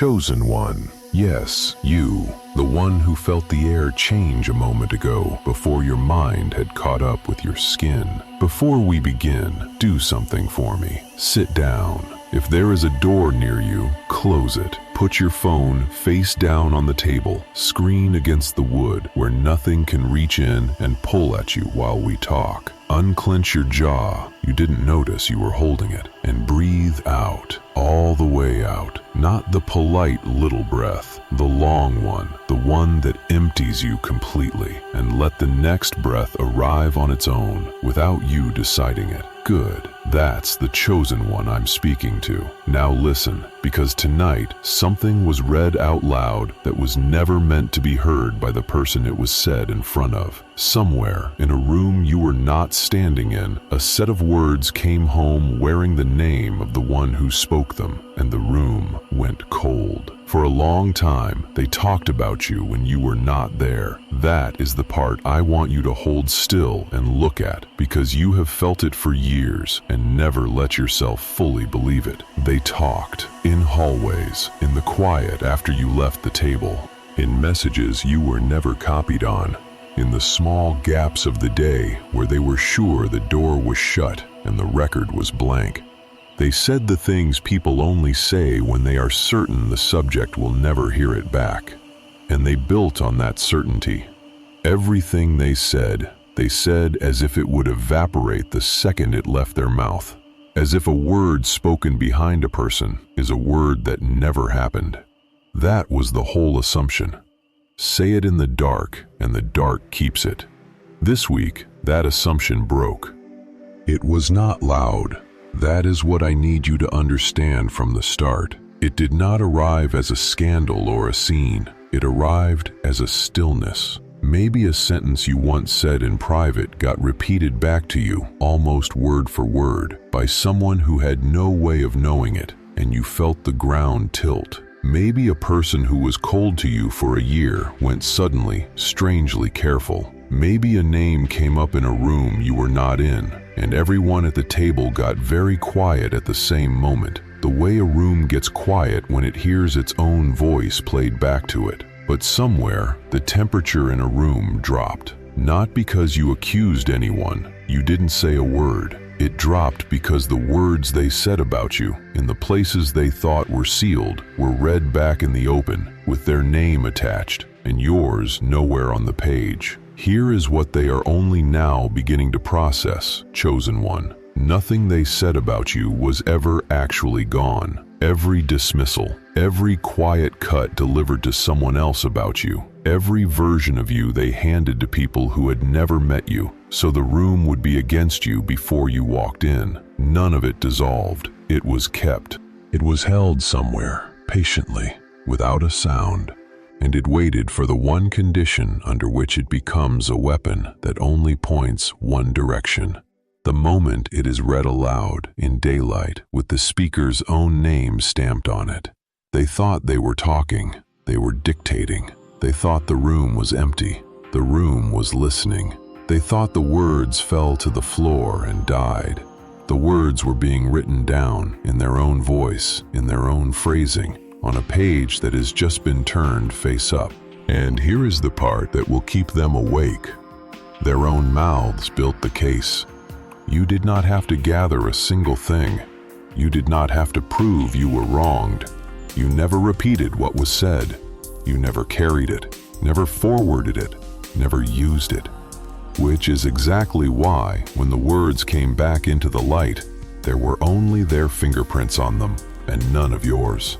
chosen one. Yes, you, the one who felt the air change a moment ago before your mind had caught up with your skin. Before we begin, do something for me. Sit down. If there is a door near you, close it. Put your phone face down on the table, screen against the wood where nothing can reach in and pull at you while we talk. Unclench your jaw, you didn't notice you were holding it, and breathe out, all the way out. Not the polite little breath, the long one, the one that empties you completely, and let the next breath arrive on its own without you deciding it. Good. That's the chosen one I'm speaking to. Now listen, because tonight something was read out loud that was never meant to be heard by the person it was said in front of. Somewhere in a room you were not standing in, a set of words came home wearing the name of the one who spoke them, and the room went cold. For a long time, they talked about you when you were not there. That is the part I want you to hold still and look at, because you have felt it for years and never let yourself fully believe it. They talked in hallways, in the quiet after you left the table, in messages you were never copied on, in the small gaps of the day where they were sure the door was shut and the record was blank. They said the things people only say when they are certain the subject will never hear it back. And they built on that certainty. Everything they said as if it would evaporate the second it left their mouth. As if a word spoken behind a person is a word that never happened. That was the whole assumption. Say it in the dark, and the dark keeps it. This week, that assumption broke. It was not loud. That is what I need you to understand from the start. It did not arrive as a scandal or a scene. It arrived as a stillness. Maybe a sentence you once said in private got repeated back to you, almost word for word, by someone who had no way of knowing it, and you felt the ground tilt. Maybe a person who was cold to you for a year went suddenly, strangely careful. Maybe a name came up in a room you were not in, and everyone at the table got very quiet at the same moment, the way a room gets quiet when it hears its own voice played back to it. But somewhere, the temperature in a room dropped. Not because you accused anyone, you didn't say a word. It dropped because the words they said about you, in the places they thought were sealed, were read back in the open, with their name attached, and yours nowhere on the page. Here is what they are only now beginning to process, chosen one. Nothing they said about you was ever actually gone. Every dismissal, every quiet cut delivered to someone else about you, every version of you they handed to people who had never met you, so the room would be against you before you walked in. None of it dissolved. It was kept. It was held somewhere, patiently, without a sound. And it waited for the one condition under which it becomes a weapon that only points one direction. The moment it is read aloud, in daylight, with the speaker's own name stamped on it. They thought they were talking. They were dictating. They thought the room was empty. The room was listening. They thought the words fell to the floor and died. The words were being written down in their own voice, in their own phrasing, on a page that has just been turned face up. And here is the part that will keep them awake. Their own mouths built the case. You did not have to gather a single thing. You did not have to prove you were wronged. You never repeated what was said. You never carried it, never forwarded it, never used it. Which is exactly why, when the words came back into the light, there were only their fingerprints on them and none of yours.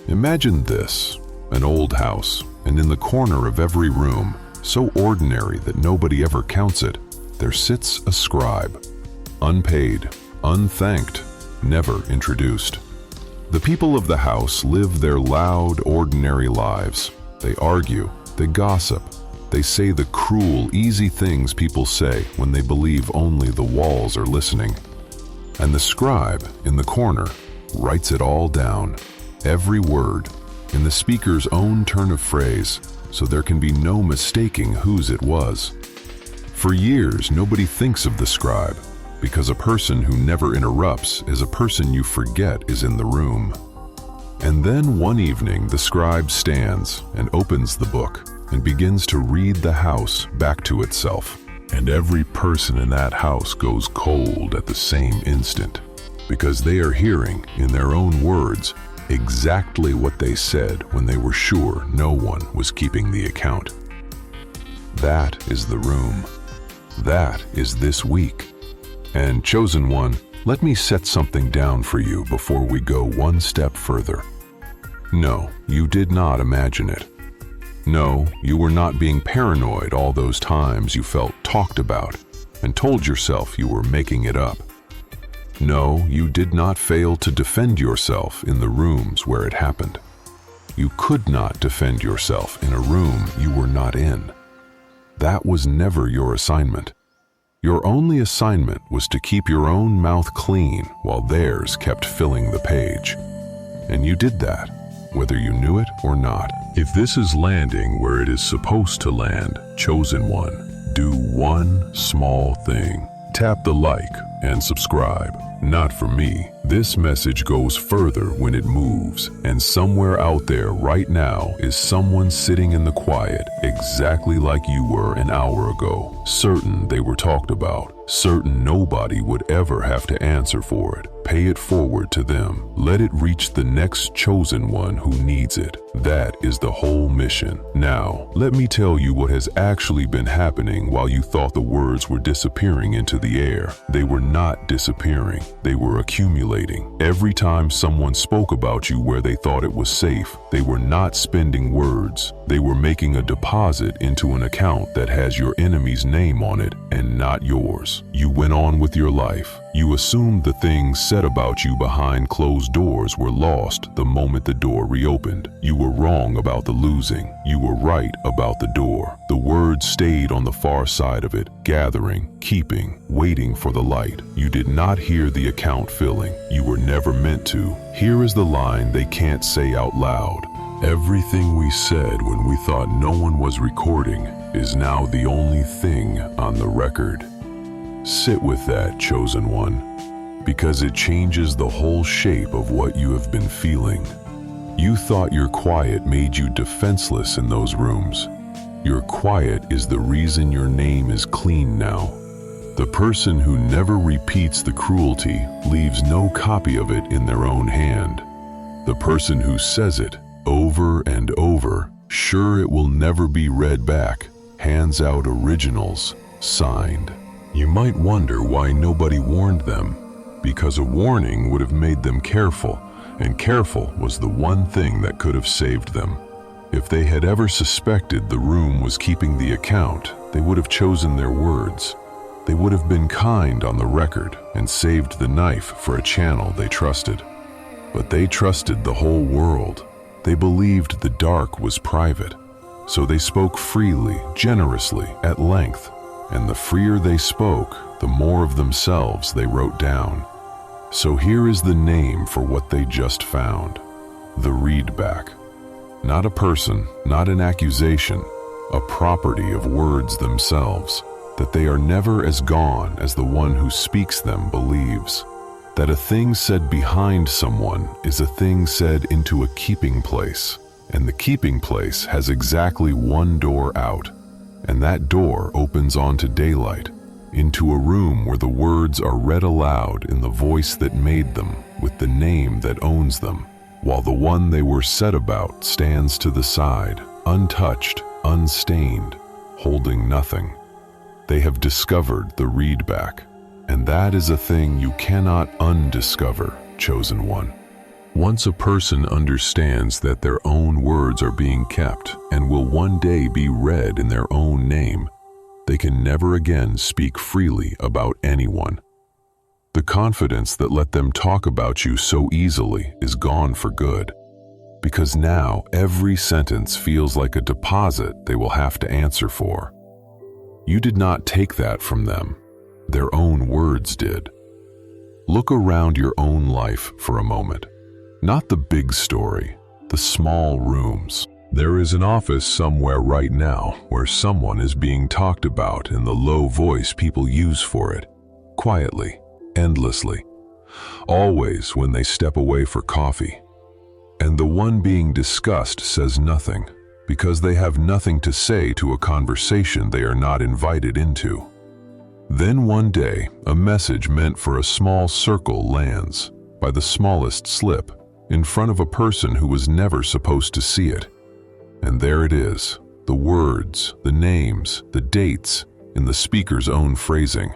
Imagine this, an old house, and in the corner of every room, so ordinary that nobody ever counts it, there sits a scribe, unpaid, unthanked, never introduced. The people of the house live their loud, ordinary lives. They argue, they gossip, they say the cruel, easy things people say when they believe only the walls are listening. And the scribe, in the corner, writes it all down, every word, in the speaker's own turn of phrase, so there can be no mistaking whose it was. For years, nobody thinks of the scribe, because a person who never interrupts is a person you forget is in the room. And then one evening the scribe stands and opens the book and begins to read the house back to itself. And every person in that house goes cold at the same instant, because they are hearing, in their own words, exactly what they said when they were sure no one was keeping the account. That is the room. That is this week. And chosen one, let me set something down for you before we go one step further. No, you did not imagine it. No, you were not being paranoid all those times you felt talked about and told yourself you were making it up. No, you did not fail to defend yourself in the rooms where it happened. You could not defend yourself in a room you were not in. That was never your assignment. Your only assignment was to keep your own mouth clean while theirs kept filling the page. And you did that, whether you knew it or not. If this is landing where it is supposed to land, chosen one, do one small thing. Tap the like and subscribe. Not for me. This message goes further when it moves, and somewhere out there right now is someone sitting in the quiet, exactly like you were an hour ago, certain they were talked about, certain nobody would ever have to answer for it. Pay it forward to them. Let it reach the next chosen one who needs it. That is the whole mission. Now, let me tell you what has actually been happening while you thought the words were disappearing into the air. They were not disappearing. They were accumulating. Every time someone spoke about you where they thought it was safe, they were not spending words. They were making a deposit into an account that has your enemy's name on it and not yours. You went on with your life. You assumed the things said about you behind closed doors were lost the moment the door reopened. You were wrong about the losing. You were right about the door. The words stayed on the far side of it, gathering, keeping, waiting for the light. You did not hear the account filling. You were never meant to. Here is the line they can't say out loud. Everything we said when we thought no one was recording is now the only thing on the record. Sit with that, chosen one, because it changes the whole shape of what you have been feeling. You thought your quiet made you defenseless in those rooms. Your quiet is the reason your name is clean now. The person who never repeats the cruelty leaves no copy of it in their own hand. The person who says it over and over, sure it will never be read back, hands out originals, signed. You might wonder why nobody warned them, because a warning would have made them careful, and careful was the one thing that could have saved them. If they had ever suspected the room was keeping the account, they would have chosen their words. They would have been kind on the record and saved the knife for a channel they trusted. But they trusted the whole world. They believed the dark was private, so they spoke freely, generously, at length. And the freer they spoke, the more of themselves they wrote down. So here is the name for what they just found. The readback. Not a person, not an accusation, a property of words themselves, that they are never as gone as the one who speaks them believes. That a thing said behind someone is a thing said into a keeping place, and the keeping place has exactly one door out. And that door opens onto daylight, into a room where the words are read aloud in the voice that made them, with the name that owns them, while the one they were said about stands to the side, untouched, unstained, holding nothing. They have discovered the readback, and that is a thing you cannot undiscover, chosen one. Once a person understands that their own words are being kept and will one day be read in their own name, they can never again speak freely about anyone. The confidence that let them talk about you so easily is gone for good, because now every sentence feels like a deposit they will have to answer for. You did not take that from them. Their own words did. Look around your own life for a moment. Not the big story, the small rooms. There is an office somewhere right now where someone is being talked about in the low voice people use for it, quietly, endlessly, always when they step away for coffee. And the one being discussed says nothing, because they have nothing to say to a conversation they are not invited into. Then one day, a message meant for a small circle lands, by the smallest slip, in front of a person who was never supposed to see it. And there it is, the words, the names, the dates, in the speaker's own phrasing.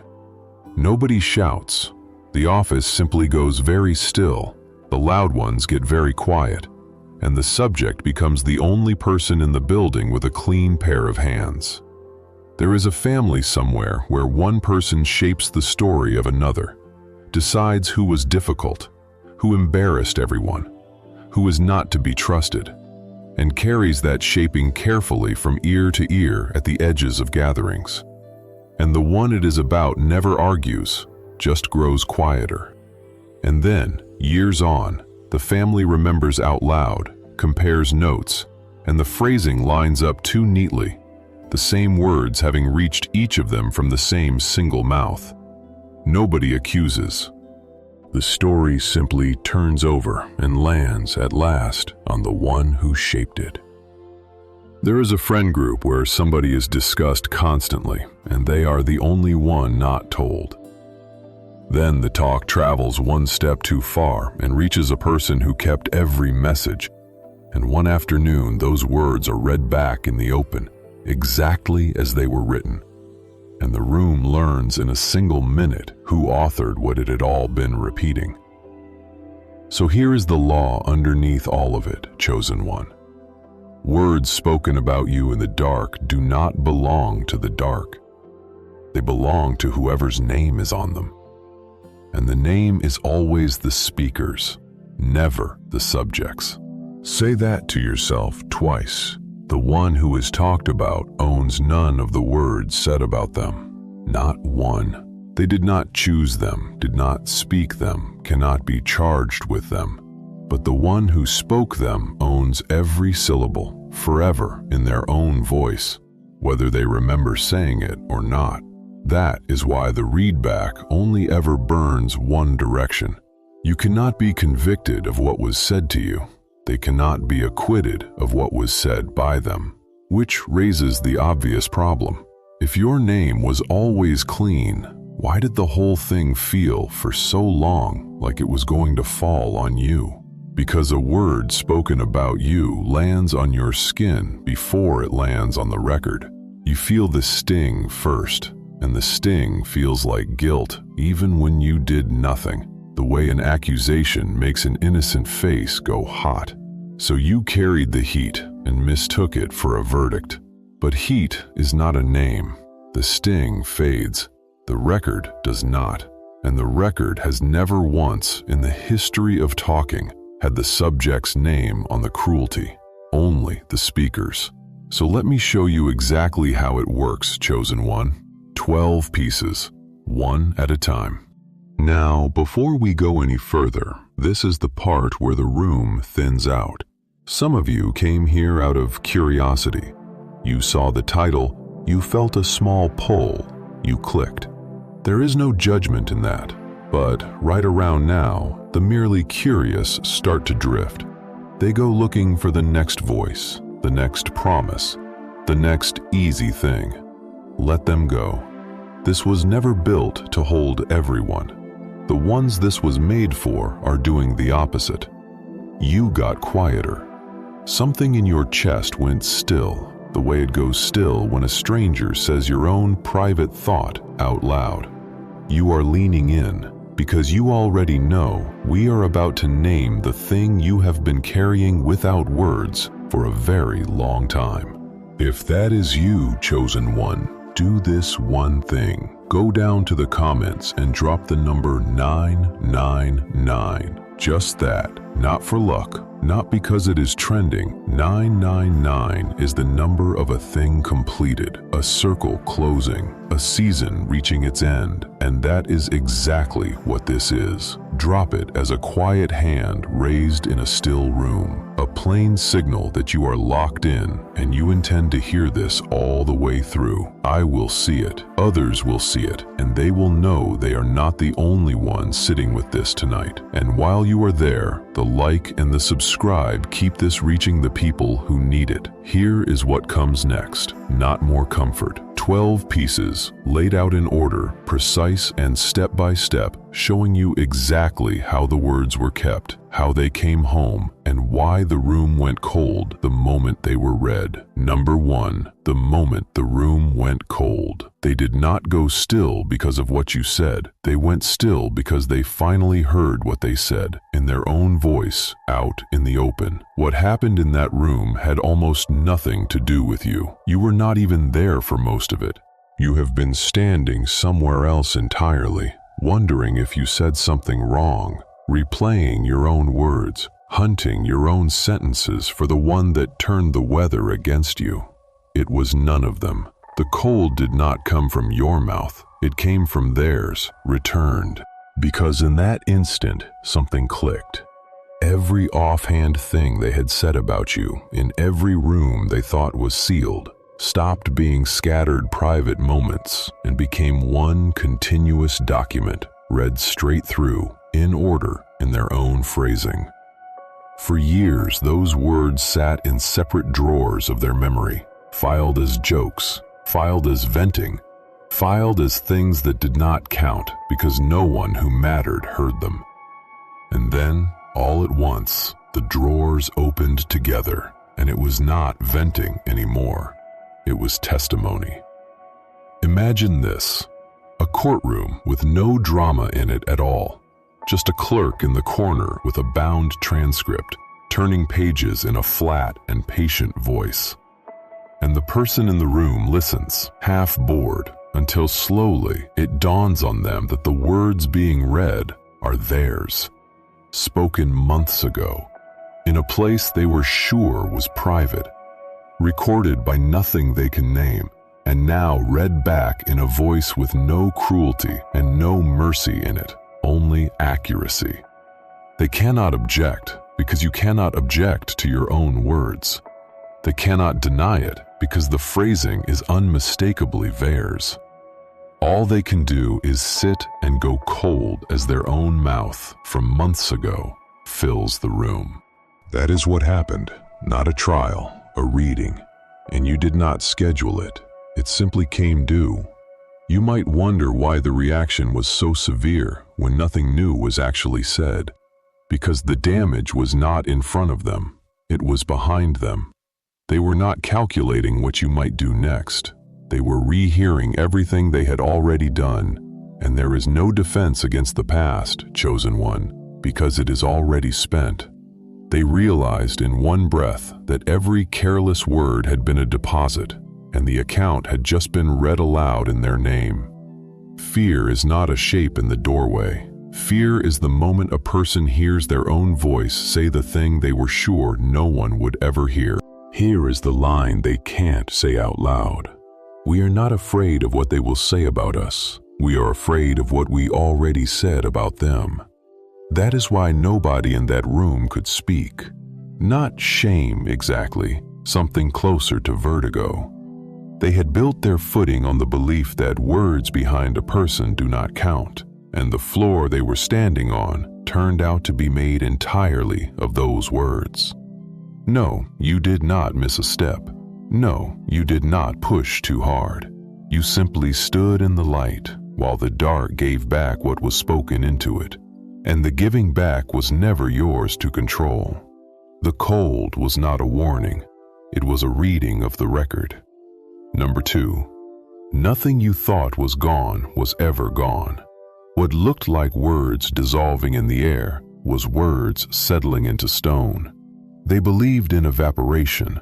Nobody shouts. The office simply goes very still. The loud ones get very quiet, and the subject becomes the only person in the building with a clean pair of hands. There is a family somewhere where one person shapes the story of another, decides who was difficult, who embarrassed everyone, who is not to be trusted, and carries that shaping carefully from ear to ear at the edges of gatherings. And the one it is about never argues, just grows quieter. And then, years on, the family remembers out loud, compares notes, and the phrasing lines up too neatly, the same words having reached each of them from the same single mouth. Nobody accuses. The story simply turns over and lands at last on the one who shaped it. There is a friend group where somebody is discussed constantly, and they are the only one not told. Then the talk travels one step too far and reaches a person who kept every message, and one afternoon those words are read back in the open, exactly as they were written. And the room learns in a single minute who authored what it had all been repeating. So here is the law underneath all of it, chosen one. Words spoken about you in the dark do not belong to the dark. They belong to whoever's name is on them. And the name is always the speaker's, never the subject's. Say that to yourself twice. The one who is talked about owns none of the words said about them, not one. They did not choose them, did not speak them, cannot be charged with them. But the one who spoke them owns every syllable, forever in their own voice, whether they remember saying it or not. That is why the readback only ever burns one direction. You cannot be convicted of what was said to you. They cannot be acquitted of what was said by them, which raises the obvious problem. If your name was always clean, why did the whole thing feel for so long like it was going to fall on you? Because a word spoken about you lands on your skin before it lands on the record. You feel the sting first, and the sting feels like guilt even when you did nothing. The way an accusation makes an innocent face go hot. So you carried the heat and mistook it for a verdict. But heat is not a name. The sting fades. The record does not. And the record has never once in the history of talking had the subject's name on the cruelty. Only the speaker's. So let me show you exactly how it works, chosen one. 12 pieces, one at a time. Now, before we go any further, this is the part where the room thins out. Some of you came here out of curiosity. You saw the title, you felt a small pull, you clicked. There is no judgment in that, but right around now, the merely curious start to drift. They go looking for the next voice, the next promise, the next easy thing. Let them go. This was never built to hold everyone. The ones this was made for are doing the opposite. You got quieter. Something in your chest went still, the way it goes still when a stranger says your own private thought out loud. You are leaning in because you already know we are about to name the thing you have been carrying without words for a very long time. If that is you, chosen one, do this one thing. Go down to the comments and drop the number 999. Just that, not for luck, not because it is trending. 999 is the number of a thing completed, a circle closing, a season reaching its end, and that is exactly what this is. Drop it as a quiet hand raised in a still room, a plain signal that you are locked in and you intend to hear this all the way through. I will see it, others will see it, and they will know they are not the only ones sitting with this tonight. And while you are there, the like and the subscribe keep this reaching the people who need it. Here is what comes next, not more comfort. 12 pieces, laid out in order, precise and step by step, showing you exactly how the words were kept, how they came home, and why the room went cold the moment they were read. Number 1. The moment the room went cold. They did not go still because of what you said. They went still because they finally heard what they said, in their own voice, out in the open. What happened in that room had almost nothing to do with you. You were not even there for most of it. You have been standing somewhere else entirely, wondering if you said something wrong, replaying your own words, hunting your own sentences for the one that turned the weather against you. It was none of them. The cold did not come from your mouth. It came from theirs, returned. Because in that instant, something clicked. Every offhand thing they had said about you, in every room they thought was sealed, stopped being scattered private moments and became one continuous document, read straight through, in order, in their own phrasing. For years, those words sat in separate drawers of their memory, filed as jokes, filed as venting, filed as things that did not count because no one who mattered heard them. And then, all at once, the drawers opened together, and it was not venting anymore. It was testimony. Imagine this, a courtroom with no drama in it at all. Just a clerk in the corner with a bound transcript, turning pages in a flat and patient voice. And the person in the room listens, half bored, until slowly it dawns on them that the words being read are theirs, spoken months ago, in a place they were sure was private, recorded by nothing they can name, and now read back in a voice with no cruelty and no mercy in it, only accuracy. They cannot object because you cannot object to your own words. They cannot deny it because the phrasing is unmistakably theirs. All they can do is sit and go cold as their own mouth from months ago fills the room. That is what happened, not a trial, a reading, and you did not schedule it. It simply came due. You might wonder why the reaction was so severe when nothing new was actually said, because the damage was not in front of them, it was behind them. They were not calculating what you might do next. They were rehearing everything they had already done, and there is no defense against the past, chosen one, because it is already spent. They realized in one breath that every careless word had been a deposit, and the account had just been read aloud in their name. Fear is not a shape in the doorway. Fear is the moment a person hears their own voice say the thing they were sure no one would ever hear. Here is the line they can't say out loud. We are not afraid of what they will say about us. We are afraid of what we already said about them. That is why nobody in that room could speak. Not shame exactly, something closer to vertigo. They had built their footing on the belief that words behind a person do not count, and the floor they were standing on turned out to be made entirely of those words. No, you did not miss a step. No, you did not push too hard. You simply stood in the light while the dark gave back what was spoken into it, and the giving back was never yours to control. The cold was not a warning. It was a reading of the record. Number 2, nothing you thought was gone was ever gone. What looked like words dissolving in the air was words settling into stone. They believed in evaporation.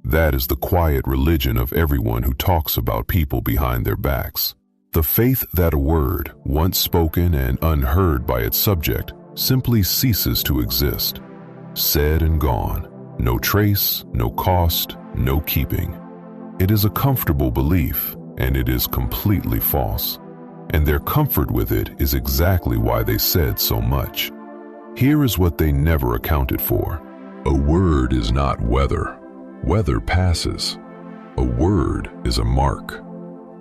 That is the quiet religion of everyone who talks about people behind their backs. The faith that a word, once spoken and unheard by its subject, simply ceases to exist. Said and gone. No trace, no cost, no keeping. It is a comfortable belief, and it is completely false. And their comfort with it is exactly why they said so much. Here is what they never accounted for. A word is not weather. Weather passes. A word is a mark.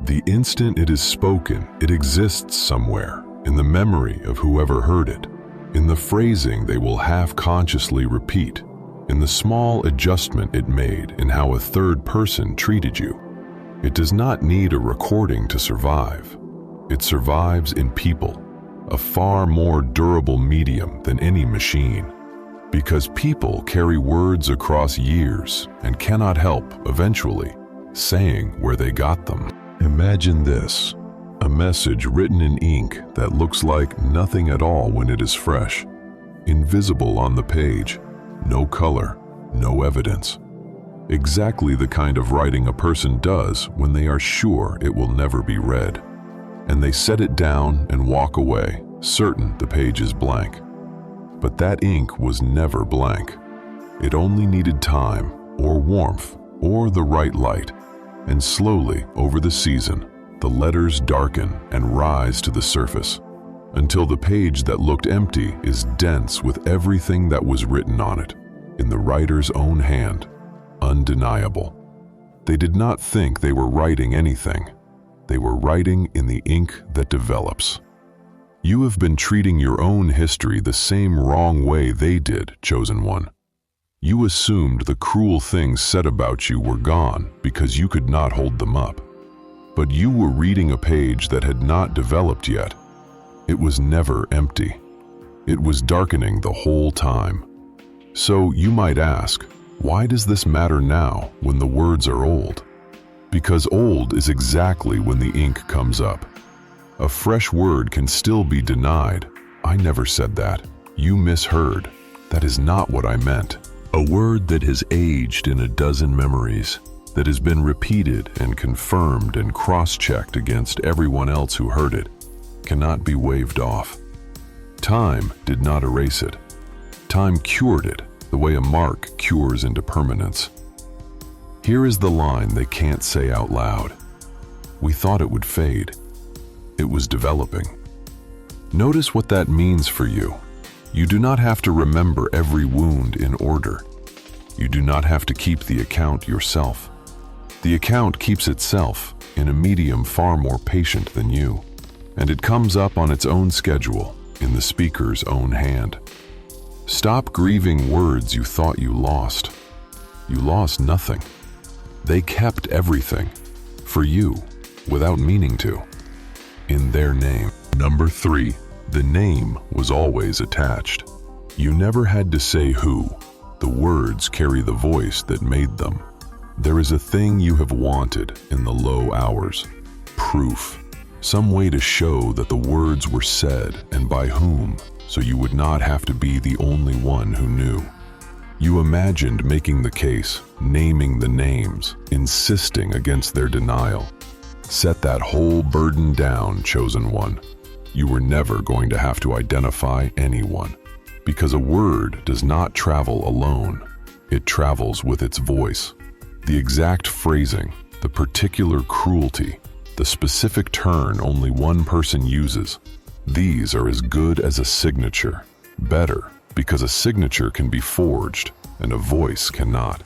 The instant it is spoken, it exists somewhere, in the memory of whoever heard it, in the phrasing they will half-consciously repeat, in the small adjustment it made in how a third person treated you. It does not need a recording to survive. It survives in people, a far more durable medium than any machine, because people carry words across years and cannot help, eventually, saying where they got them. Imagine this, a message written in ink that looks like nothing at all when it is fresh, invisible on the page, no color, no evidence. Exactly the kind of writing a person does when they are sure it will never be read. And they set it down and walk away, certain the page is blank. But that ink was never blank. It only needed time, or warmth, or the right light. And slowly, over the season, the letters darken and rise to the surface, until the page that looked empty is dense with everything that was written on it, in the writer's own hand, undeniable. They did not think they were writing anything. They were writing in the ink that develops. You have been treating your own history the same wrong way they did, chosen one. You assumed the cruel things said about you were gone because you could not hold them up. But you were reading a page that had not developed yet. It was never empty. It was darkening the whole time. So you might ask, why does this matter now when the words are old? Because old is exactly when the ink comes up. A fresh word can still be denied. I never said that. You misheard. That is not what I meant. A word that has aged in a dozen memories, that has been repeated and confirmed and cross-checked against everyone else who heard it, cannot be waved off. Time did not erase it. Time cured it, the way a mark cures into permanence. Here is the line they can't say out loud. We thought it would fade. It was developing. Notice what that means for you. You do not have to remember every wound in order. You do not have to keep the account yourself. The account keeps itself in a medium far more patient than you, and it comes up on its own schedule in the speaker's own hand. Stop grieving words you thought you lost. You lost nothing. They kept everything, for you, without meaning to, in their name. Number 3, the name was always attached. You never had to say who. The words carry the voice that made them. There is a thing you have wanted in the low hours. Proof. Some way to show that the words were said and by whom, so you would not have to be the only one who knew. You imagined making the case, naming the names, insisting against their denial. Set that whole burden down, chosen one. You were never going to have to identify anyone, because a word does not travel alone. It travels with its voice. The exact phrasing, the particular cruelty, the specific turn only one person uses. These are as good as a signature. Better, because a signature can be forged and a voice cannot.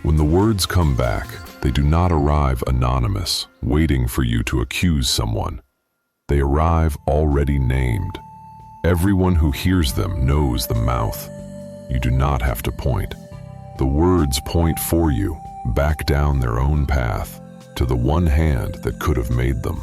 When the words come back, they do not arrive anonymous, waiting for you to accuse someone. They arrive already named. Everyone who hears them knows the mouth. You do not have to point. The words point for you, back down their own path, to the one hand that could have made them.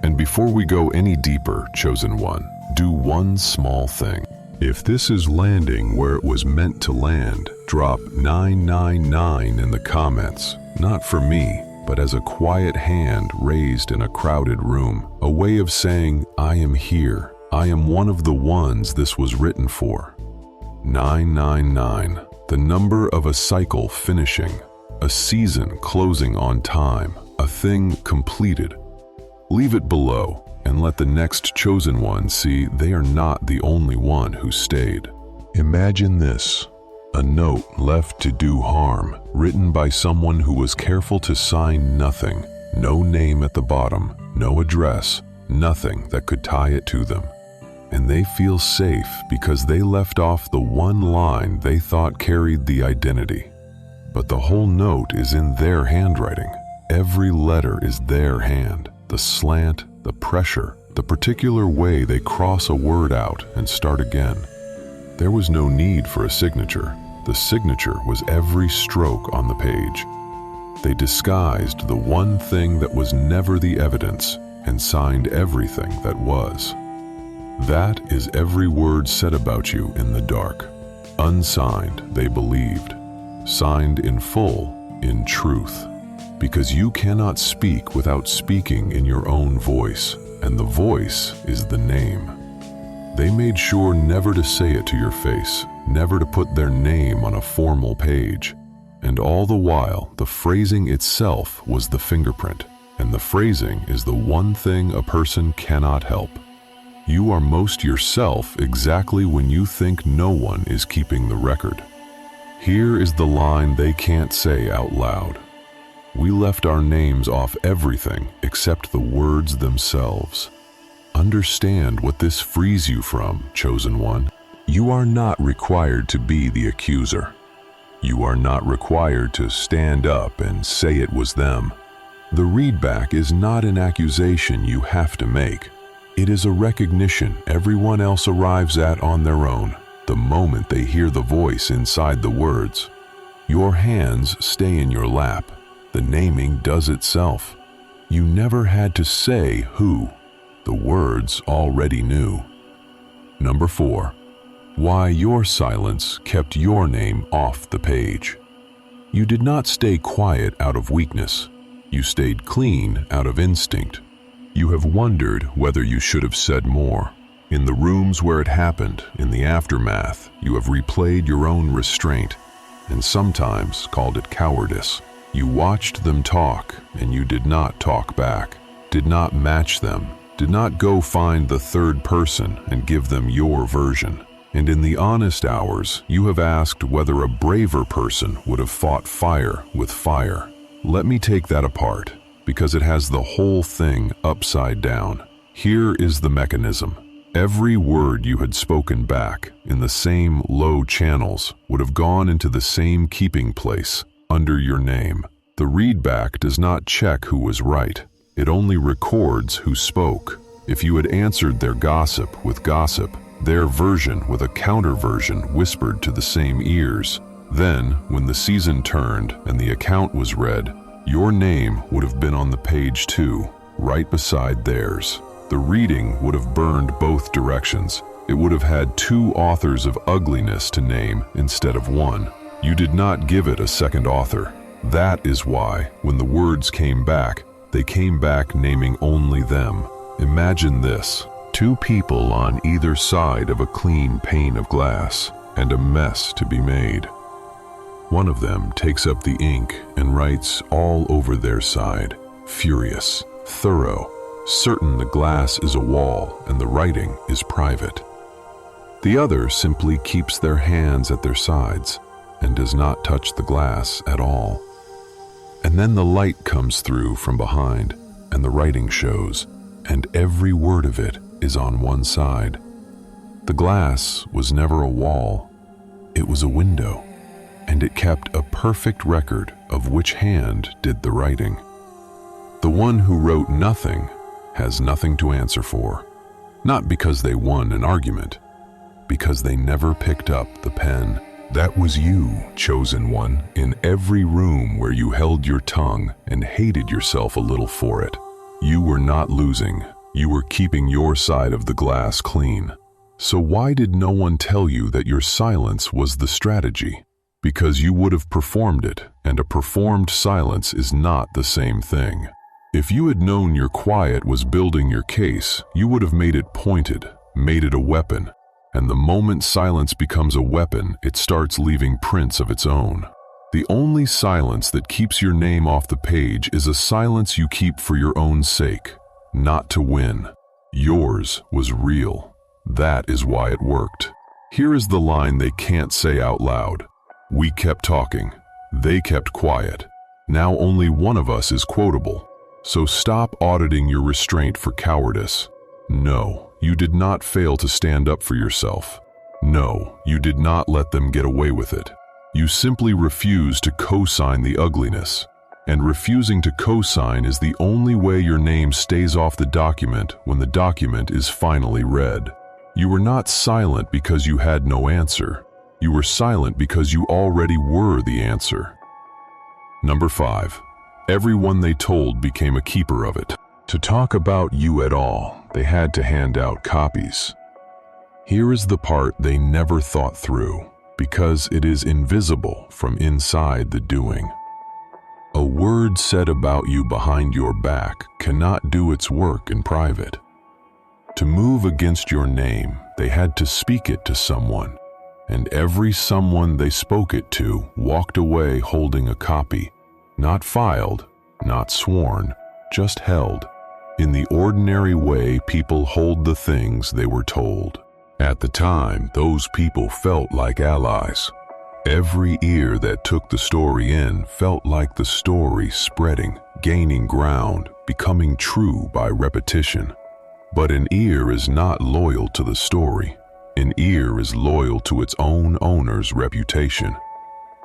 And before we go any deeper, chosen one, do one small thing. If this is landing where it was meant to land, drop 999 in the comments, not for me, but as a quiet hand raised in a crowded room, a way of saying, I am here, I am one of the ones this was written for. 999, the number of a cycle finishing, a season closing on time, a thing completed. Leave it below and let the next chosen one see they are not the only one who stayed. Imagine this, a note left to do harm, written by someone who was careful to sign nothing, no name at the bottom, no address, nothing that could tie it to them. And they feel safe because they left off the one line they thought carried the identity. But the whole note is in their handwriting. Every letter is their hand. The slant, the pressure, the particular way they cross a word out and start again. There was no need for a signature. The signature was every stroke on the page. They disguised the one thing that was never the evidence and signed everything that was. That is every word said about you in the dark. Unsigned, they believed. Signed in full, in truth. Because you cannot speak without speaking in your own voice, and the voice is the name. They made sure never to say it to your face, never to put their name on a formal page. And all the while, the phrasing itself was the fingerprint, and the phrasing is the one thing a person cannot help. You are most yourself exactly when you think no one is keeping the record. Here is the line they can't say out loud. We left our names off everything except the words themselves. Understand what this frees you from, chosen one. You are not required to be the accuser. You are not required to stand up and say it was them. The readback is not an accusation you have to make. It is a recognition everyone else arrives at on their own, the moment they hear the voice inside the words. Your hands stay in your lap. The naming does itself. You never had to say who. The words already knew. Number 4. Why your silence kept your name off the page. You did not stay quiet out of weakness. You stayed clean out of instinct. You have wondered whether you should have said more. In the rooms where it happened, in the aftermath, you have replayed your own restraint, and sometimes called it cowardice. You watched them talk, and you did not talk back, did not match them, did not go find the third person and give them your version. And in the honest hours, you have asked whether a braver person would have fought fire with fire. Let me take that apart, because it has the whole thing upside down. Here is the mechanism. Every word you had spoken back in the same low channels would have gone into the same keeping place under your name. The readback does not check who was right. It only records who spoke. If you had answered their gossip with gossip, their version with a counter-version whispered to the same ears, then, when the season turned and the account was read, your name would have been on the page too, right beside theirs. The reading would have burned both directions. It would have had two authors of ugliness to name instead of one. You did not give it a second author. That is why, when the words came back, they came back naming only them. Imagine this: 2 people on either side of a clean pane of glass, and a mess to be made. One of them takes up the ink and writes all over their side, furious, thorough, certain the glass is a wall and the writing is private. The other simply keeps their hands at their sides and does not touch the glass at all. And then the light comes through from behind, and the writing shows, and every word of it is on one side. The glass was never a wall, it was a window, and it kept a perfect record of which hand did the writing. The one who wrote nothing has nothing to answer for, not because they won an argument, because they never picked up the pen. That was you, chosen one, in every room where you held your tongue and hated yourself a little for it. You were not losing. You were keeping your side of the glass clean. So why did no one tell you that your silence was the strategy? Because you would have performed it, and a performed silence is not the same thing. If you had known your quiet was building your case, you would have made it pointed, made it a weapon. And the moment silence becomes a weapon, it starts leaving prints of its own. The only silence that keeps your name off the page is a silence you keep for your own sake, not to win. Yours was real. That is why it worked. Here is the line they can't say out loud. We kept talking. They kept quiet. Now only one of us is quotable. So stop auditing your restraint for cowardice. No, you did not fail to stand up for yourself. No, you did not let them get away with it. You simply refused to co-sign the ugliness. And refusing to co-sign is the only way your name stays off the document when the document is finally read. You were not silent because you had no answer. You were silent because you already were the answer. Number 5. Everyone they told became a keeper of it. To talk about you at all, they had to hand out copies. Here is the part they never thought through, because it is invisible from inside the doing. A word said about you behind your back cannot do its work in private. To move against your name, they had to speak it to someone, and every someone they spoke it to walked away holding a copy, not filed, not sworn, just held, in the ordinary way people hold the things they were told. At the time, those people felt like allies. Every ear that took the story in felt like the story spreading, gaining ground, becoming true by repetition. But an ear is not loyal to the story. An ear is loyal to its own owner's reputation.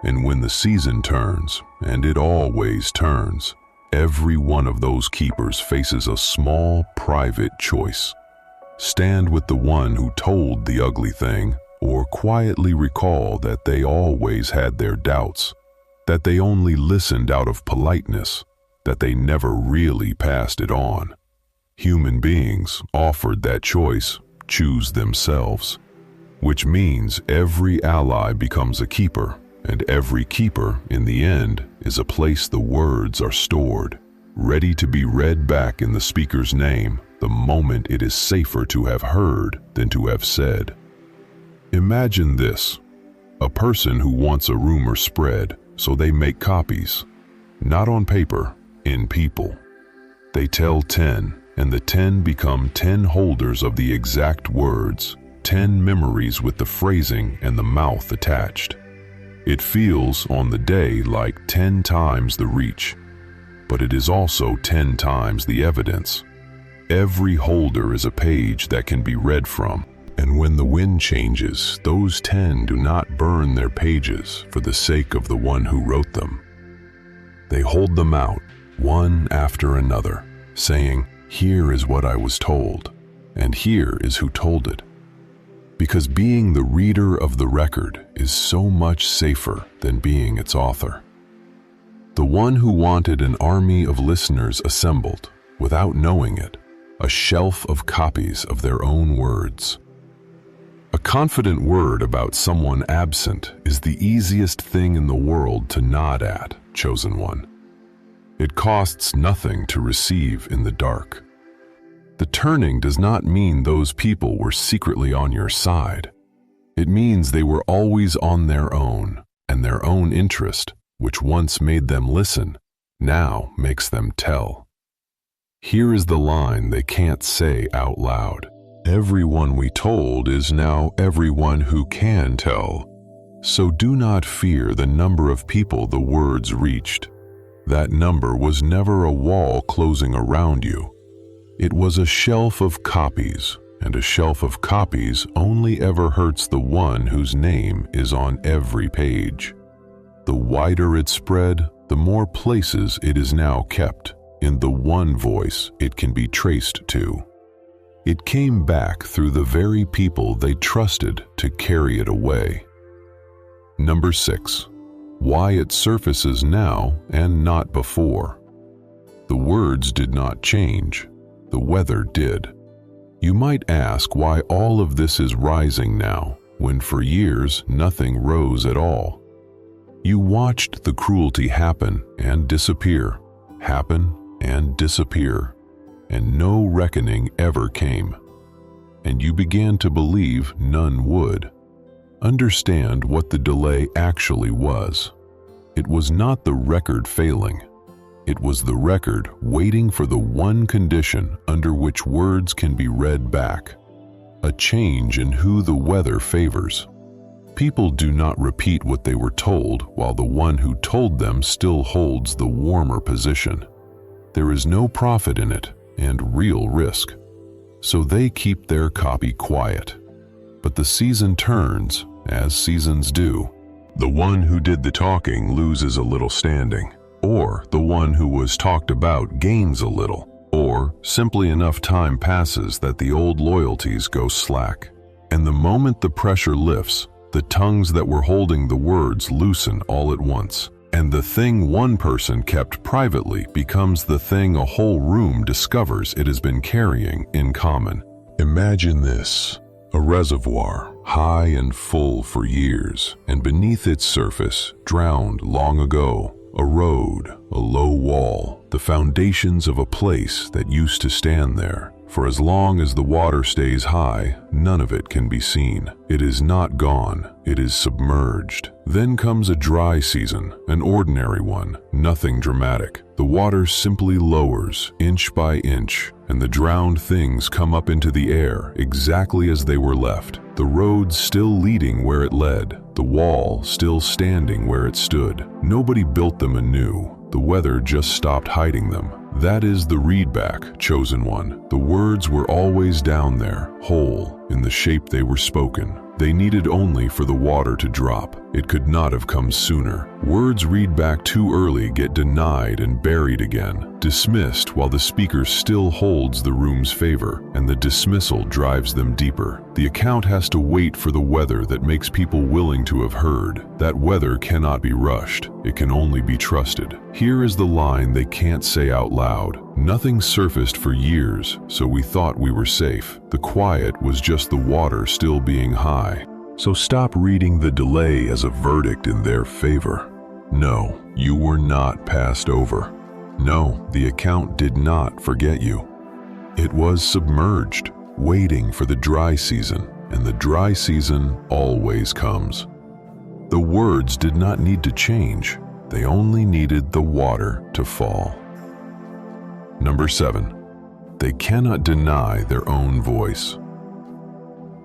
And when the season turns, and it always turns, every one of those keepers faces a small, private choice. Stand with the one who told the ugly thing, or quietly recall that they always had their doubts, that they only listened out of politeness, that they never really passed it on. Human beings, offered that choice, choose themselves, which means every ally becomes a keeper, and every keeper, in the end, is a place the words are stored, ready to be read back in the speaker's name the moment it is safer to have heard than to have said. Imagine this: a person who wants a rumor spread, so they make copies, not on paper, in people. They tell 10, and the 10 become 10 holders of the exact words, 10 memories with the phrasing and the mouth attached. It feels, on the day, like 10 times the reach, but it is also 10 times the evidence. Every holder is a page that can be read from. And when the wind changes, those 10 do not burn their pages for the sake of the one who wrote them. They hold them out, one after another, saying, "Here is what I was told, and here is who told it." Because being the reader of the record is so much safer than being its author. The one who wanted an army of listeners assembled, without knowing it, a shelf of copies of their own words. A confident word about someone absent is the easiest thing in the world to nod at, chosen one. It costs nothing to receive in the dark. The turning does not mean those people were secretly on your side. It means they were always on their own, and their own interest, which once made them listen, now makes them tell. Here is the line they can't say out loud. Everyone we told is now everyone who can tell. So do not fear the number of people the words reached. That number was never a wall closing around you. It was a shelf of copies, and a shelf of copies only ever hurts the one whose name is on every page. The wider it spread, the more places it is now kept, in the one voice it can be traced to. It came back through the very people they trusted to carry it away. Number 6. Why it surfaces now and not before. The words did not change. The weather did. You might ask why all of this is rising now, when for years nothing rose at all. You watched the cruelty happen and disappear, and no reckoning ever came. And you began to believe none would. Understand what the delay actually was. It was not the record failing. It was the record waiting for the one condition under which words can be read back, a change in who the weather favors. People do not repeat what they were told while the one who told them still holds the warmer position. There is no profit in it and real risk. So they keep their copy quiet. But the season turns, as seasons do. The one who did the talking loses a little standing, or the one who was talked about gains a little, or simply enough time passes that the old loyalties go slack. And the moment the pressure lifts, the tongues that were holding the words loosen all at once, and the thing one person kept privately becomes the thing a whole room discovers it has been carrying in common. Imagine this: a reservoir, high and full for years, and beneath its surface, drowned long ago, a road, a low wall, the foundations of a place that used to stand there. For as long as the water stays high, none of it can be seen. It is not gone, it is submerged. Then comes a dry season, an ordinary one, nothing dramatic. The water simply lowers, inch by inch, and the drowned things come up into the air exactly as they were left. The road still leading where it led, the wall still standing where it stood. Nobody built them anew. The weather just stopped hiding them. That is the readback, chosen one. The words were always down there, whole, in the shape they were spoken. They needed only for the water to drop. It could not have come sooner. Words read back too early get denied and buried again, dismissed while the speaker still holds the room's favor, and the dismissal drives them deeper. The account has to wait for the weather that makes people willing to have heard. That weather cannot be rushed. It can only be trusted. Here is the line they can't say out loud. Nothing surfaced for years, so we thought we were safe. The quiet was just the water still being high. So stop reading the delay as a verdict in their favor. No, you were not passed over. No, the account did not forget you. It was submerged, waiting for the dry season, and the dry season always comes. The words did not need to change. They only needed the water to fall. Number 7, they cannot deny their own voice.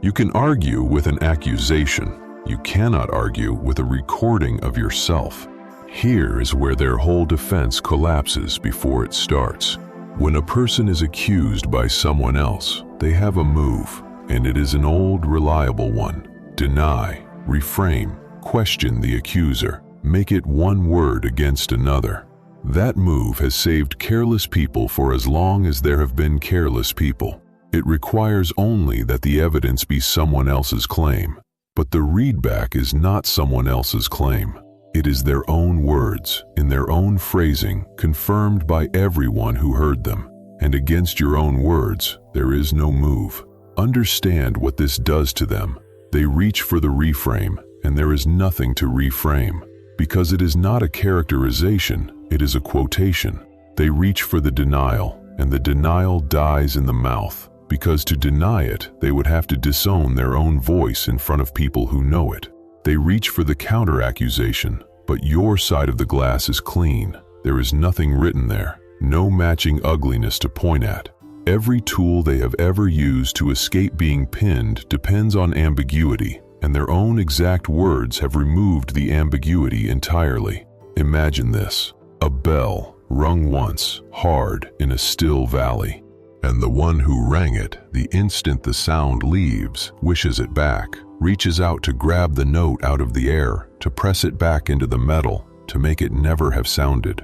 You can argue with an accusation. You cannot argue with a recording of yourself. Here is where their whole defense collapses before it starts. When a person is accused by someone else, they have a move, and it is an old, reliable one. Deny, reframe, question the accuser, make it one word against another. That move has saved careless people for as long as there have been careless people. It requires only that the evidence be someone else's claim. But the readback is not someone else's claim. It is their own words, in their own phrasing, confirmed by everyone who heard them. And against your own words, there is no move. Understand what this does to them. They reach for the reframe, and there is nothing to reframe. Because it is not a characterization, it is a quotation. They reach for the denial, and the denial dies in the mouth. Because to deny it, they would have to disown their own voice in front of people who know it. They reach for the counter-accusation, but your side of the glass is clean. There is nothing written there, no matching ugliness to point at. Every tool they have ever used to escape being pinned depends on ambiguity, and their own exact words have removed the ambiguity entirely. Imagine this: a bell rung once, hard, in a still valley. And the one who rang it, the instant the sound leaves, wishes it back, reaches out to grab the note out of the air, to press it back into the metal, to make it never have sounded.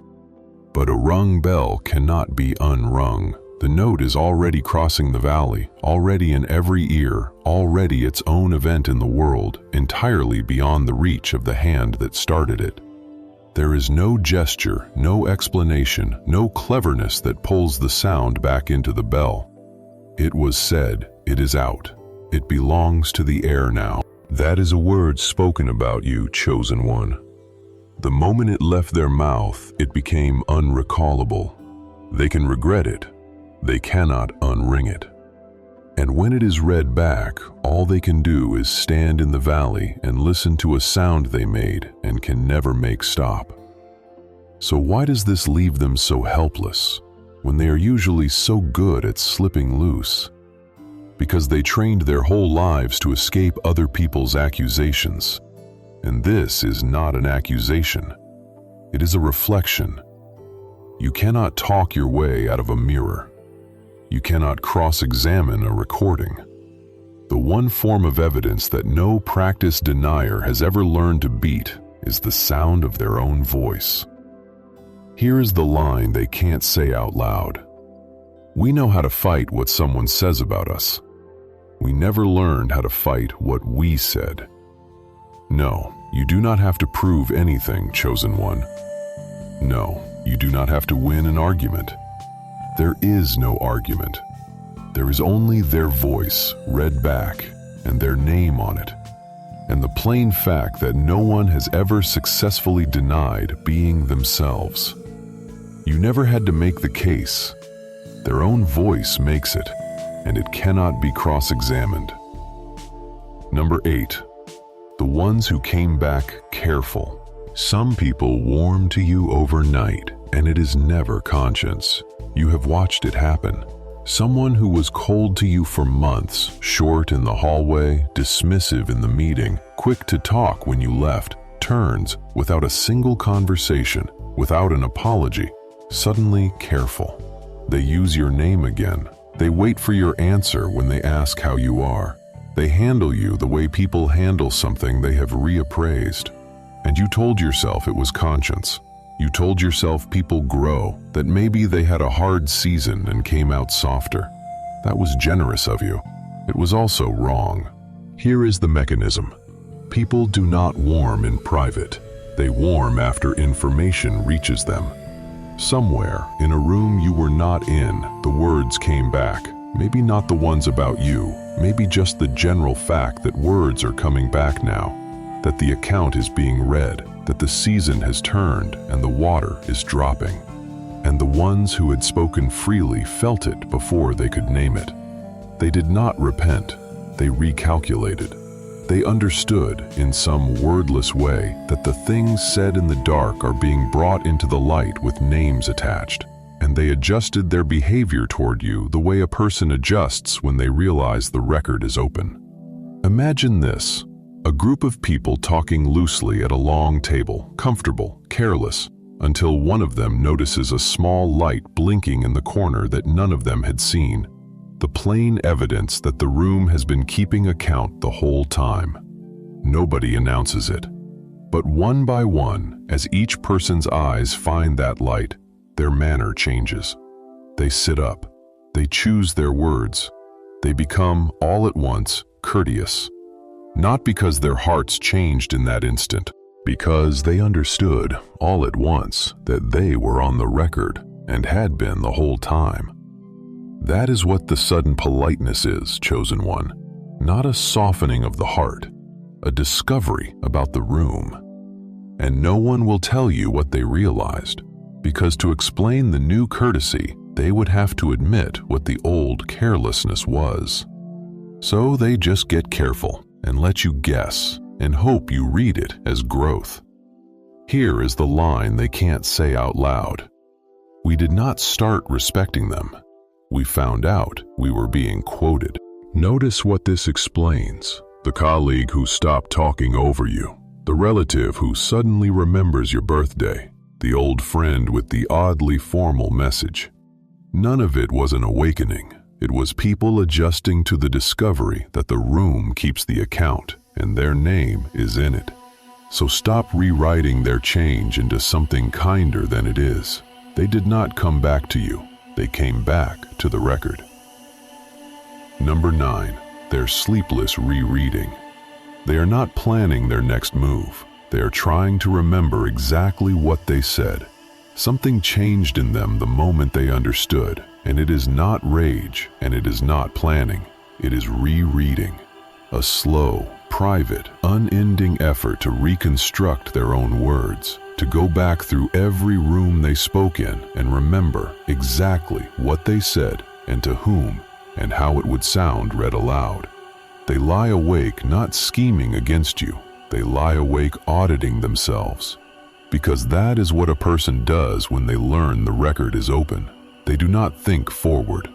But a rung bell cannot be unrung. The note is already crossing the valley, already in every ear, already its own event in the world, entirely beyond the reach of the hand that started it. There is no gesture, no explanation, no cleverness that pulls the sound back into the bell. It was said, it is out. It belongs to the air now. That is a word spoken about you, chosen one. The moment it left their mouth, it became unrecallable. They can regret it. They cannot unring it. And when it is read back, all they can do is stand in the valley and listen to a sound they made and can never make stop. So why does this leave them so helpless, when they are usually so good at slipping loose? Because they trained their whole lives to escape other people's accusations. And this is not an accusation. It is a reflection. You cannot talk your way out of a mirror. You cannot cross-examine a recording. The one form of evidence that no practiced denier has ever learned to beat is the sound of their own voice. Here is the line they can't say out loud. We know how to fight what someone says about us. We never learned how to fight what we said. No, you do not have to prove anything, chosen one. No, you do not have to win an argument. There is no argument. There is only their voice read back and their name on it, and the plain fact that no one has ever successfully denied being themselves. You never had to make the case. Their own voice makes it, and it cannot be cross-examined. Number 8. The ones who came back careful. Some people warm to you overnight, and it is never conscience. You have watched it happen. Someone who was cold to you for months, short in the hallway, dismissive in the meeting, quick to talk when you left, turns, without a single conversation, without an apology, suddenly careful. They use your name again. They wait for your answer when they ask how you are. They handle you the way people handle something they have reappraised. And you told yourself it was conscience. You told yourself people grow, that maybe they had a hard season and came out softer. That was generous of you. It was also wrong. Here is the mechanism. People do not warm in private. They warm after information reaches them. Somewhere, in a room you were not in, the words came back. Maybe not the ones about you, maybe just the general fact that words are coming back now, that the account is being read, that the season has turned and the water is dropping. And the ones who had spoken freely felt it before they could name it. They did not repent, they recalculated. They understood, in some wordless way, that the things said in the dark are being brought into the light with names attached, and they adjusted their behavior toward you the way a person adjusts when they realize the record is open. Imagine this, a group of people talking loosely at a long table, comfortable, careless, until one of them notices a small light blinking in the corner that none of them had seen. The plain evidence that the room has been keeping account the whole time. Nobody announces it. But one by one, as each person's eyes find that light, their manner changes. They sit up. They choose their words. They become, all at once, courteous. Not because their hearts changed in that instant, because they understood, all at once, that they were on the record and had been the whole time. That is what the sudden politeness is, chosen one. Not a softening of the heart, a discovery about the room. And no one will tell you what they realized, because to explain the new courtesy, they would have to admit what the old carelessness was. So they just get careful and let you guess and hope you read it as growth. Here is the line they can't say out loud. We did not start respecting them. We found out we were being quoted. Notice what this explains. The colleague who stopped talking over you, the relative who suddenly remembers your birthday, the old friend with the oddly formal message. None of it was an awakening. It was people adjusting to the discovery that the room keeps the account and their name is in it. So stop rewriting their change into something kinder than it is. They did not come back to you. They came back to the record. Number 9, their sleepless rereading. They are not planning their next move. They are trying to remember exactly what they said. Something changed in them the moment they understood, and it is not rage, and it is not planning. It is rereading. A slow, private, unending effort to reconstruct their own words, to go back through every room they spoke in and remember exactly what they said and to whom and how it would sound read aloud. They lie awake not scheming against you. They lie awake auditing themselves. Because that is what a person does when they learn the record is open. They do not think forward.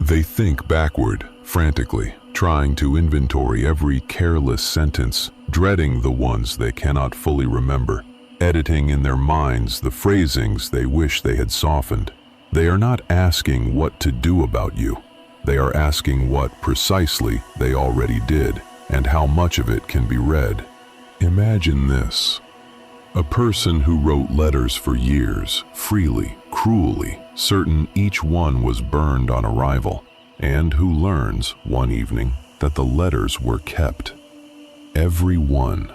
They think backward, frantically, trying to inventory every careless sentence, dreading the ones they cannot fully remember. editing in their minds the phrasings they wish they had softened. They are not asking what to do about you. They are asking what precisely they already did and how much of it can be read. Imagine this. A person who wrote letters for years, freely, cruelly, certain each one was burned on arrival, and who learns, one evening, that the letters were kept. Every one.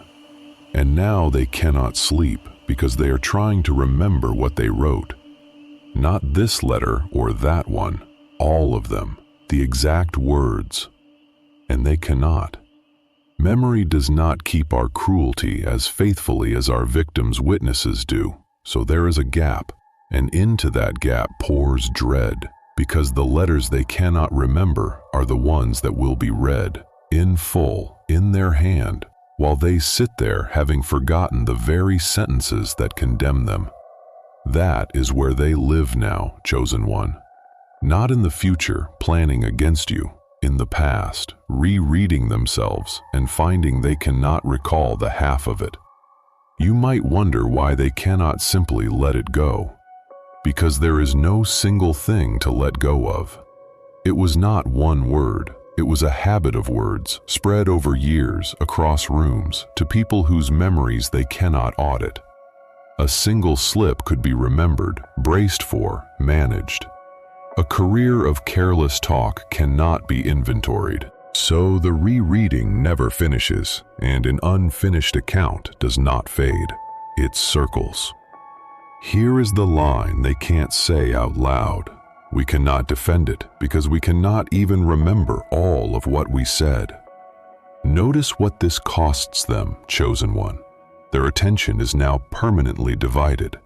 And now they cannot sleep because they are trying to remember what they wrote. Not this letter or that one, all of them, the exact words. And they cannot. Memory does not keep our cruelty as faithfully as our victims' witnesses do, so there is a gap, and into that gap pours dread, because the letters they cannot remember are the ones that will be read, in full, in their hand, while they sit there having forgotten the very sentences that condemn them. That is where they live now, chosen one. Not in the future, planning against you, in the past, rereading themselves and finding they cannot recall the half of it. You might wonder why they cannot simply let it go. Because there is no single thing to let go of. It was not one word. It was a habit of words spread over years across rooms to people whose memories they cannot audit. A single slip could be remembered, braced for, managed. A career of careless talk cannot be inventoried. So the rereading never finishes, and an unfinished account does not fade. It circles. Here is the line they can't say out loud. We cannot defend it because we cannot even remember all of what we said. Notice what this costs them, chosen one. Their attention is now permanently divided.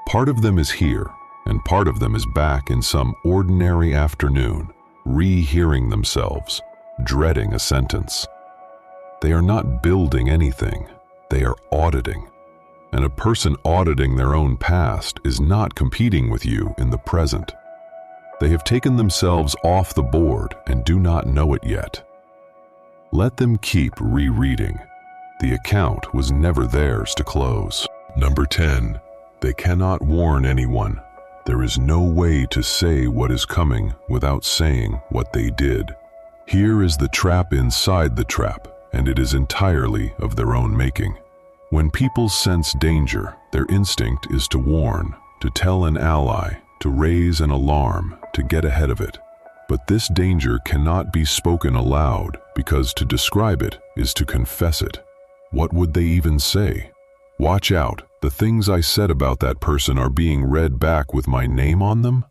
Part of them is here, and part of them is back in some ordinary afternoon, rehearing themselves, dreading a sentence. They are not building anything, they are auditing. And a person auditing their own past is not competing with you in the present. They have taken themselves off the board and do not know it yet. Let them keep rereading. The account was never theirs to close. Number 10. They cannot warn anyone. There is no way to say what is coming without saying what they did. Here is the trap inside the trap, and it is entirely of their own making. When people sense danger, their instinct is to warn, to tell an ally, to raise an alarm, to get ahead of it. But this danger cannot be spoken aloud, because to describe it is to confess it. What would they even say? Watch out, the things I said about that person are being read back with my name on them?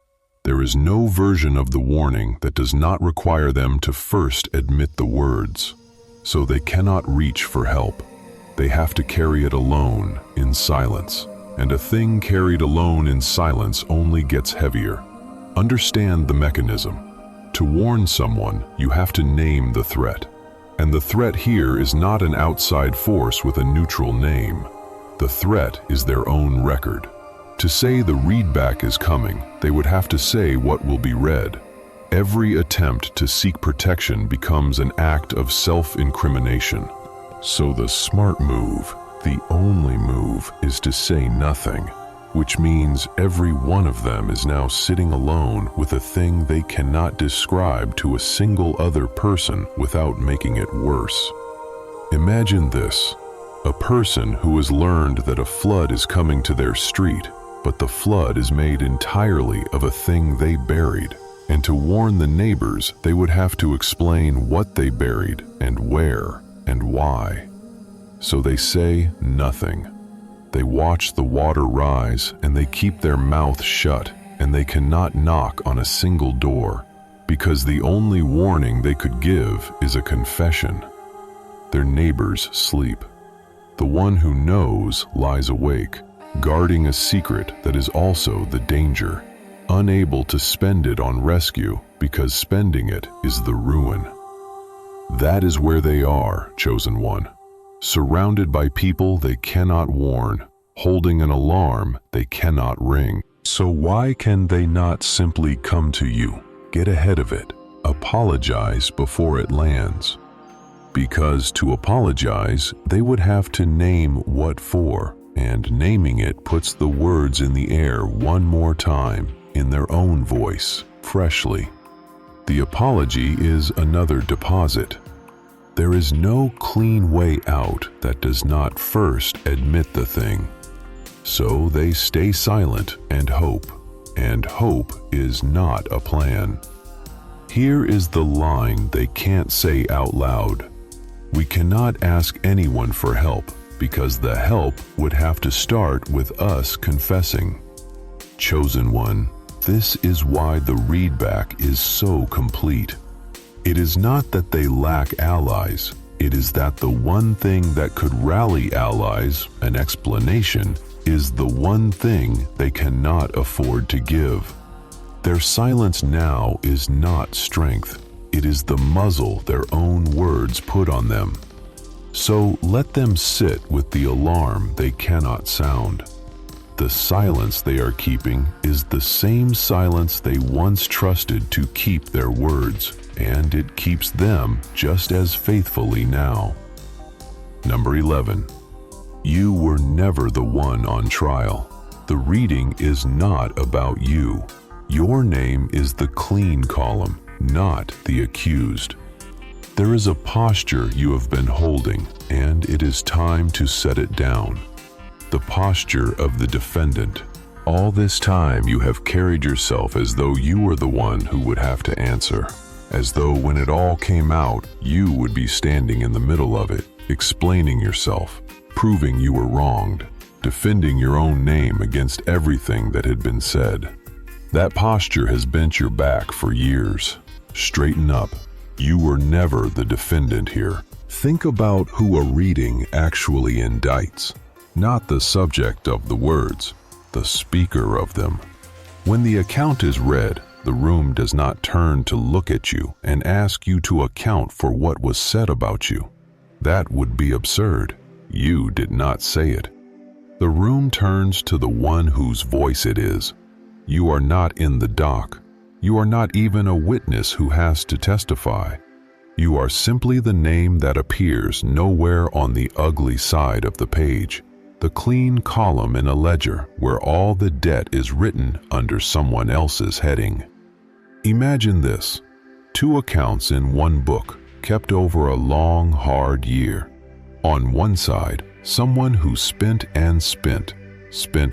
There is no version of the warning that does not require them to first admit the words. So they cannot reach for help. They have to carry it alone, in silence. And a thing carried alone in silence only gets heavier. Understand the mechanism. To warn someone, you have to name the threat. And the threat here is not an outside force with a neutral name. The threat is their own record. To say the readback is coming, they would have to say what will be read. Every attempt to seek protection becomes an act of self-incrimination. So the smart move, the only move, is to say nothing, which means every one of them is now sitting alone with a thing they cannot describe to a single other person without making it worse. Imagine this. A person who has learned that a flood is coming to their street, but the flood is made entirely of a thing they buried, and to warn the neighbors, they would have to explain what they buried and where and why. So they say nothing. They watch the water rise and they keep their mouth shut, and they cannot knock on a single door, because the only warning they could give is a confession. Their neighbors sleep. The one who knows lies awake, guarding a secret that is also the danger, unable to spend it on rescue because spending it is the ruin. That is where they are, chosen one, surrounded by people they cannot warn, holding an alarm they cannot ring. So why can they not simply come to you, get ahead of it, apologize before it lands? Because to apologize, they would have to name what for and naming it puts the words in the air one more time in their own voice, freshly. The apology is another deposit. There is no clean way out that does not first admit the thing. So they stay silent and hope is not a plan. Here is the line they can't say out loud. We cannot ask anyone for help because the help would have to start with us confessing. Chosen one, this is why the readback is so complete. It is not that they lack allies, it is that the one thing that could rally allies, an explanation, is the one thing they cannot afford to give. Their silence now is not strength, it is the muzzle their own words put on them. So let them sit with the alarm they cannot sound. The silence they are keeping is the same silence they once trusted to keep their words, and it keeps them just as faithfully now. Number 11. You were never the one on trial. The reading is not about you. Your name is the clean column, not the accused. There is a posture you have been holding, and it is time to set it down. The posture of the defendant. All this time you have carried yourself as though you were the one who would have to answer, as though when it all came out, you would be standing in the middle of it, explaining yourself, proving you were wronged, defending your own name against everything that had been said. That posture has bent your back for years. Straighten up. You were never the defendant here. Think about who a reading actually indicts. Not the subject of the words, the speaker of them. When the account is read, the room does not turn to look at you and ask you to account for what was said about you. That would be absurd. You did not say it. The room turns to the one whose voice it is. You are not in the dock. You are not even a witness who has to testify. You are simply the name that appears nowhere on the ugly side of the page, the clean column in a ledger where all the debt is written under someone else's heading. Imagine this: 2 accounts in one book, kept over a long, hard year. On one side, someone who spent and spent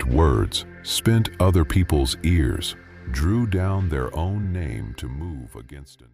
words, spent other people's ears, drew down their own name to move against it.